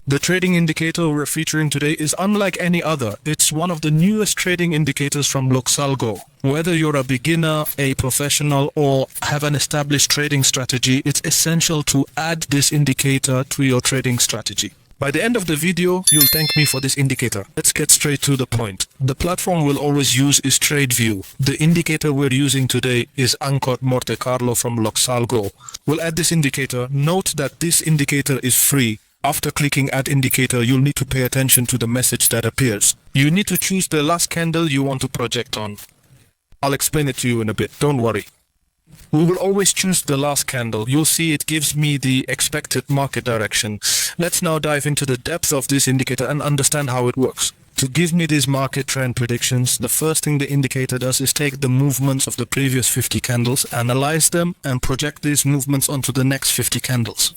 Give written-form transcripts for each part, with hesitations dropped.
The trading indicator we're featuring today is unlike any other. It's one of the newest trading indicators from LuxAlgo. Whether you're a beginner, a professional, or have an established trading strategy, it's essential to add this indicator to your trading strategy. By the end of the video, you'll thank me for this indicator. Let's get straight to the point. The platform we'll always use is TradingView. The indicator we're using today is anchored Monte Carlo from LuxAlgo. We'll add this indicator. Note that this indicator is free. After clicking Add Indicator, you'll need to pay attention to the message that appears. You need to choose the last candle you want to project on. I'll explain it to you in a bit, don't worry. We will always choose the last candle. You'll see it gives me the expected market direction. Let's now dive into the depth of this indicator and understand how it works. To give me these market trend predictions, the first thing the indicator does is take the movements of the previous 50 candles, analyze them, and project these movements onto the next 50 candles.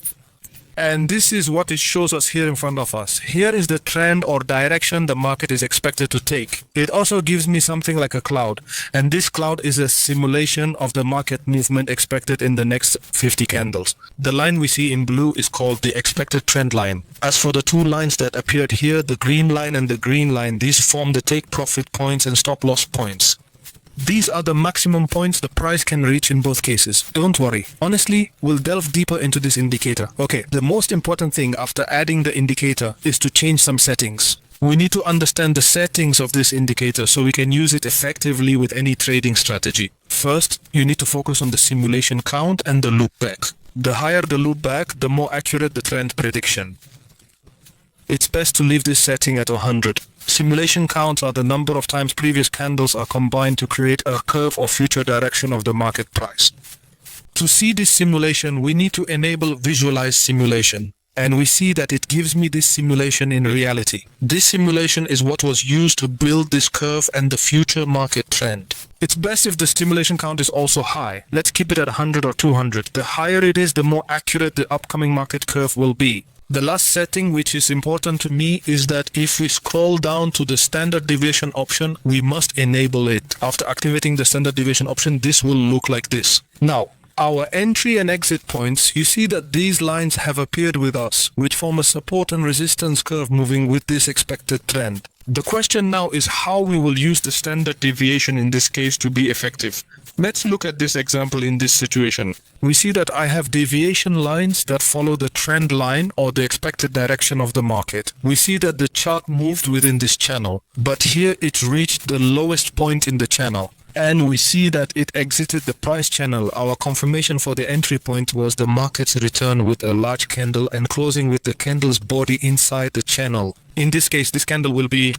And this is what it shows us here in front of us. Here is the trend or direction the market is expected to take. It also gives me something like a cloud. And this cloud is a simulation of the market movement expected in the next 50 candles. The line we see in blue is called the expected trend line. As for the two lines that appeared here, the green line and the green line, these form the take profit points and stop loss points. These are the maximum points the price can reach in both cases. Don't worry. Honestly, we'll delve deeper into this indicator. Okay, the most important thing after adding the indicator is to change some settings. We need to understand the settings of this indicator so we can use it effectively with any trading strategy. First, you need to focus on the simulation count and the loopback. The higher the loopback, the more accurate the trend prediction. It's best to leave this setting at 100. Simulation counts are the number of times previous candles are combined to create a curve or future direction of the market price. To see this simulation, we need to enable Visualize Simulation. And we see that it gives me this simulation in reality. This simulation is what was used to build this curve and the future market trend. It's best if the simulation count is also high. Let's keep it at 100 or 200. The higher it is, the more accurate the upcoming market curve will be. The last setting which is important to me is that if we scroll down to the standard deviation option, we must enable it. After activating the standard deviation option, this will look like this. Now, our entry and exit points, you see that these lines have appeared with us, which form a support and resistance curve moving with this expected trend. The question now is how we will use the standard deviation in this case to be effective. Let's look at this example in this situation. We see that I have deviation lines that follow the trend line or the expected direction of the market. We see that the chart moved within this channel, but here it reached the lowest point in the channel. And we see that it exited the price channel. Our confirmation for the entry point was the market's return with a large candle and closing with the candle's body inside the channel. In this case, this candle will be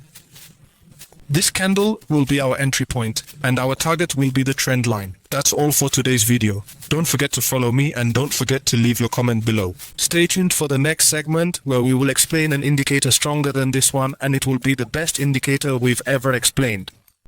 our entry point, and our target will be the trend line. That's all for today's video. Don't forget to follow me and don't forget to leave your comment below. Stay tuned for the next segment where we will explain an indicator stronger than this one, and it will be the best indicator we've ever explained.